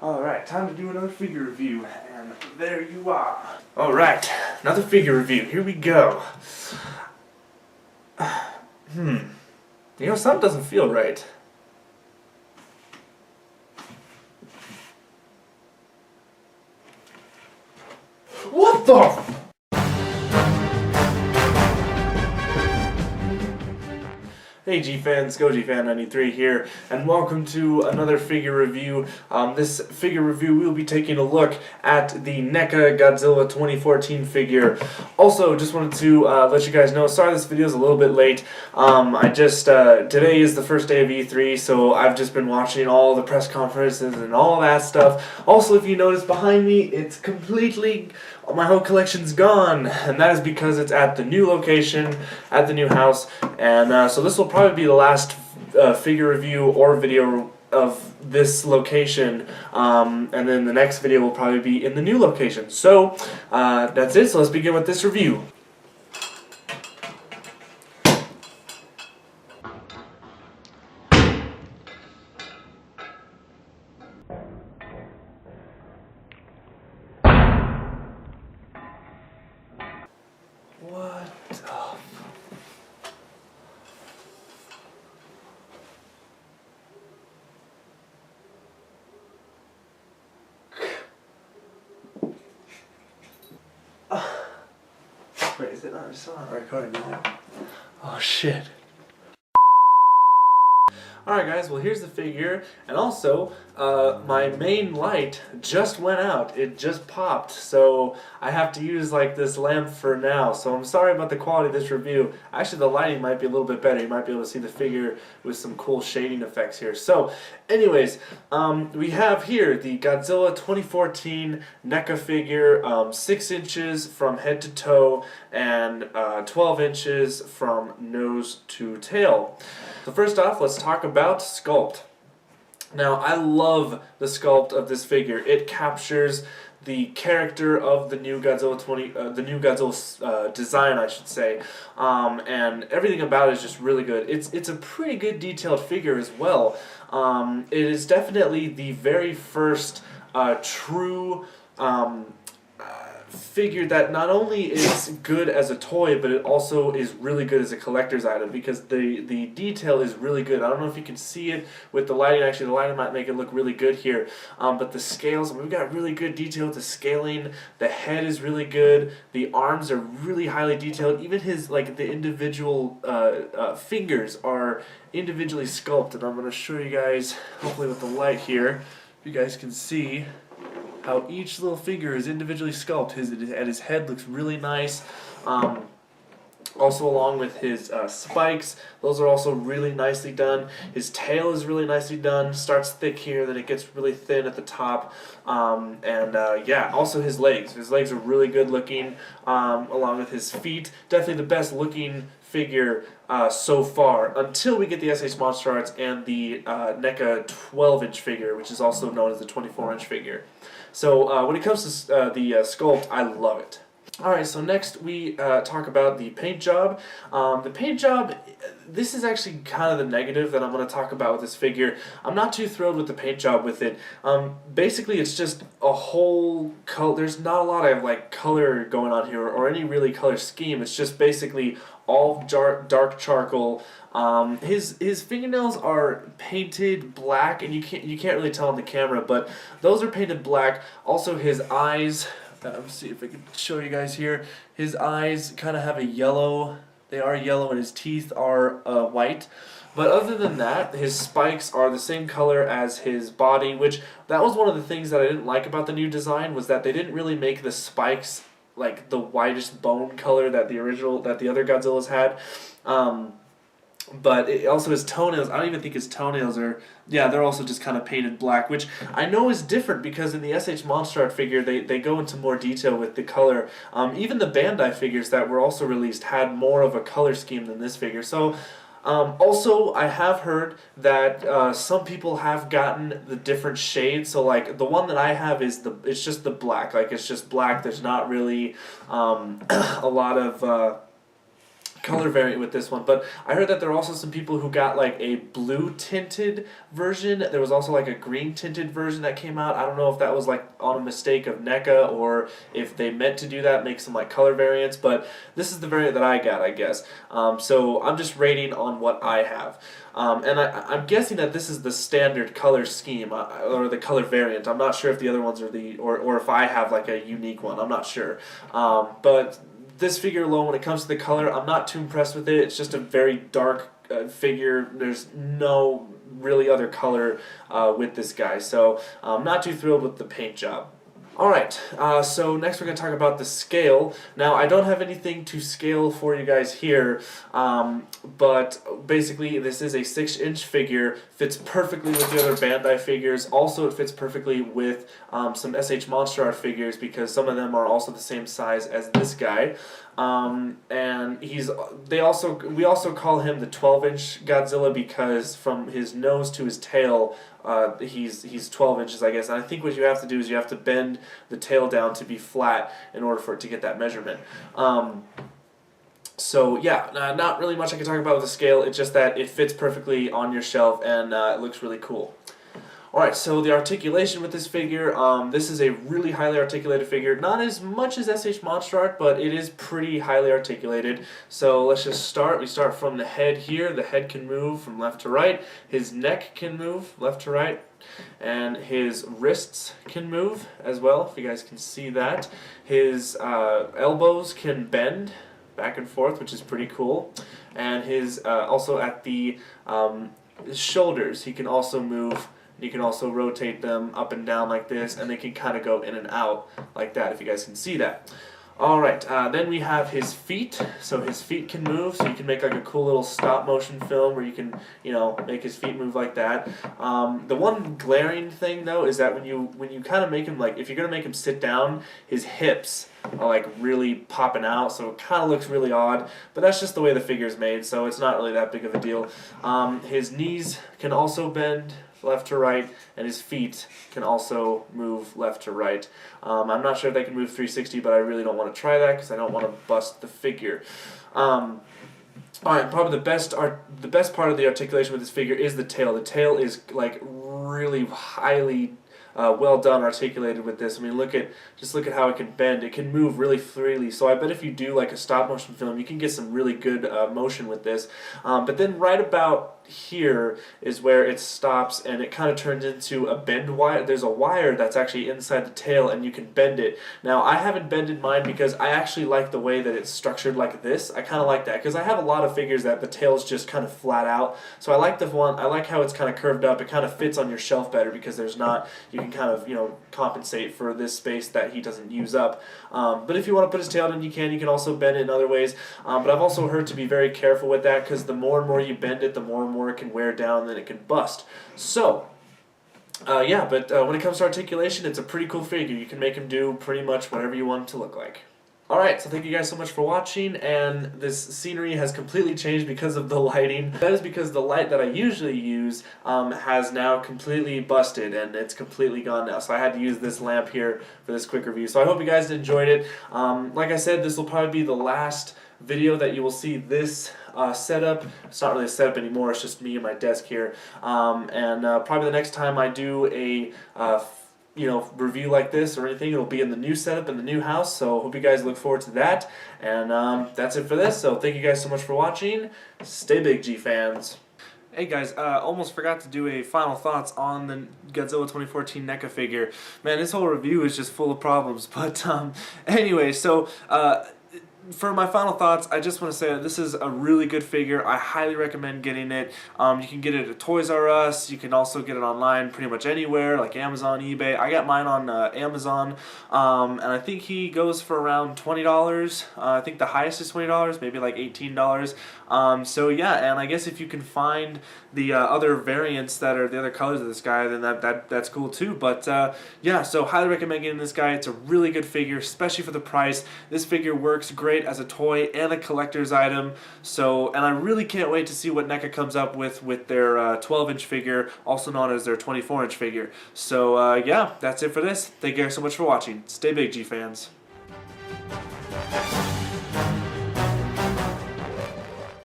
Alright, time to do another figure review, and there you are. Alright, another figure review, here we go. You know, something doesn't feel right. What the? Hey G-Fans, GoGFan93 here, and welcome to another figure review. This figure review, we'll be taking a look at the NECA Godzilla 2014 figure. Also, just wanted to let you guys know, sorry this video is a little bit late. Today is the first day of E3, so I've just been watching all the press conferences and all that stuff. Also, if you notice behind me, it's completely, my whole collection's gone, and that is because it's at the new location, at the new house, and so this will probably be the last figure review or video of this location, and then the next video will probably be in the new location. So that's it, so let's begin with this review. What? Oh. Wait, is it not? It's still not recording, is it? Oh shit. Alright guys, well here's the figure, and also my main light just went out. It just popped, so I have to use like this lamp for now, so I'm sorry about the quality of this review. Actually the lighting might be a little bit better. You might be able to see the figure with some cool shading effects here. So anyways, we have here the Godzilla 2014 NECA figure, 6 inches from head to toe and 12 inches from nose to tail. So first off, let's talk about sculpt. Now, I love the sculpt of this figure. It captures the character of the new Godzilla design, I should say, and everything about it is just really good. It's a pretty good detailed figure as well. It is definitely the very first true figure that not only is good as a toy, but it also is really good as a collector's item, because the detail is really good. I don't know if you can see it with the lighting. Actually, the lighting might make it look really good here, but the scales, we've got really good detail with the scaling. The head is really good. The arms are really highly detailed. Even his, like, the individual fingers are individually sculpted. I'm going to show you guys, hopefully with the light here, if you guys can see how each little figure is individually sculpted. His head looks really nice. Also along with his spikes, those are also really nicely done. His tail is really nicely done. Starts thick here, then it gets really thin at the top. Yeah, also his legs. His legs are really good looking, along with his feet. Definitely the best looking figure so far, until we get the SH Monster Arts and the NECA 12-inch figure, which is also known as the 24-inch figure. So when it comes to the sculpt, I love it. Alright, so next we talk about the paint job. The paint job, this is actually kind of the negative that I'm going to talk about with this figure. I'm not too thrilled with the paint job with it. Basically, it's just a whole color. There's not a lot of like color going on here, or any really color scheme. It's just basically all dark charcoal. His fingernails are painted black, and you can't really tell on the camera, but those are painted black. Also, his eyes. Let's see if I can show you guys here. His eyes kind of have a yellow. They are yellow, and his teeth are white. But other than that, his spikes are the same color as his body, which that was one of the things that I didn't like about the new design, was that they didn't really make the spikes like the whitest bone color that the other Godzillas had. But also his toenails, I don't even think his toenails are, yeah, they're also just kind of painted black, which I know is different because in the SH Monster Art figure, they go into more detail with the color. Even the Bandai figures that were also released had more of a color scheme than this figure. So, also, I have heard that some people have gotten the different shades. So, like, the one that I have is it's just the black. Like, it's just black. There's not really a lot of color variant with this one, but I heard that there are also some people who got like a blue tinted version. There was also like a green tinted version that came out. I don't know if that was like on a mistake of NECA or if they meant to do that, make some like color variants, but this is the variant that I got, I guess. So I'm just rating on what I have. And I'm guessing that this is the standard color scheme, or the color variant. I'm not sure if the other ones are or if I have like a unique one. I'm not sure. But this figure alone, when it comes to the color, I'm not too impressed with it. It's just a very dark figure. There's no really other color with this guy, so I'm not too thrilled with the paint job. Alright, so next we're going to talk about the scale. Now, I don't have anything to scale for you guys here, but basically this is a 6-inch figure, fits perfectly with the other Bandai figures. Also, it fits perfectly with some SH Monster Art figures because some of them are also the same size as this guy. And we also call him the 12-inch Godzilla because from his nose to his tail, he's 12 inches, I guess. And I think what you have to do is you have to bend the tail down to be flat in order for it to get that measurement. So yeah, not really much I can talk about with the scale. It's just that it fits perfectly on your shelf and it looks really cool. Alright, so the articulation with this figure, this is a really highly articulated figure. Not as much as SH Monster Art, but it is pretty highly articulated. So let's just start. We start from the head here. The head can move from left to right. His neck can move left to right. And his wrists can move as well, if you guys can see that. His elbows can bend back and forth, which is pretty cool. And his also at the his shoulders, he can also move. You can also rotate them up and down like this, and they can kind of go in and out like that, if you guys can see that. Alright, then we have his feet. So his feet can move, so you can make like a cool little stop motion film where you can, make his feet move like that. The one glaring thing though is that when you kind of make him, like, if you're going to make him sit down, his hips are like really popping out, so it kind of looks really odd, but that's just the way the figure's made, so it's not really that big of a deal. His knees can also bend left to right, and his feet can also move left to right. I'm not sure if they can move 360, but I really don't want to try that because I don't want to bust the figure. Alright, probably the best part of the articulation with this figure is the tail. The tail is like really highly well done, articulated with this. I mean, just look at how it can bend. It can move really freely. So I bet if you do like a stop motion film, you can get some really good motion with this. But then right about here is where it stops and it kind of turns into a bend wire. There's a wire that's actually inside the tail and you can bend it. Now I haven't bended mine because I actually like the way that it's structured like this. I kind of like that because I have a lot of figures that the tail's just kind of flat out. So I like how it's kind of curved up. It kind of fits on your shelf better because there's not, you can kind of, compensate for this space that he doesn't use up. But if you want to put his tail in, you can also bend it in other ways. But I've also heard to be very careful with that because the more and more you bend it, the more and more it can wear down, then it can bust. So, yeah, but when it comes to articulation, it's a pretty cool figure. You can make him do pretty much whatever you want him to look like. Alright, so thank you guys so much for watching, and this scenery has completely changed because of the lighting. That is because the light that I usually use has now completely busted, and it's completely gone now. So I had to use this lamp here for this quick review. So I hope you guys enjoyed it. Like I said, this will probably be the last video that you will see this setup. It's not really a setup anymore, it's just me and my desk here. Probably the next time I do a review like this or anything, it'll be in the new setup in the new house, so hope you guys look forward to that. And that's it for this, so thank you guys so much for watching. Stay big, G fans. Hey guys, almost forgot to do a final thoughts on the Godzilla 2014 NECA figure. Man, this whole review is just full of problems, but anyway, so for my final thoughts, I just want to say that this is a really good figure. I highly recommend getting it. You can get it at Toys R Us. You can also get it online pretty much anywhere, like Amazon, eBay. I got mine on Amazon, and I think he goes for around $20. I think the highest is $20, maybe like $18. So yeah, and I guess if you can find the other variants that are the other colors of this guy, then that's cool too. But yeah, so highly recommend getting this guy. It's a really good figure, especially for the price. This figure works great as a toy and a collector's item. So, and I really can't wait to see what NECA comes up with their 12-inch figure, also known as their 24-inch figure. So yeah, that's it for this. Thank you guys so much for watching. Stay big, G fans.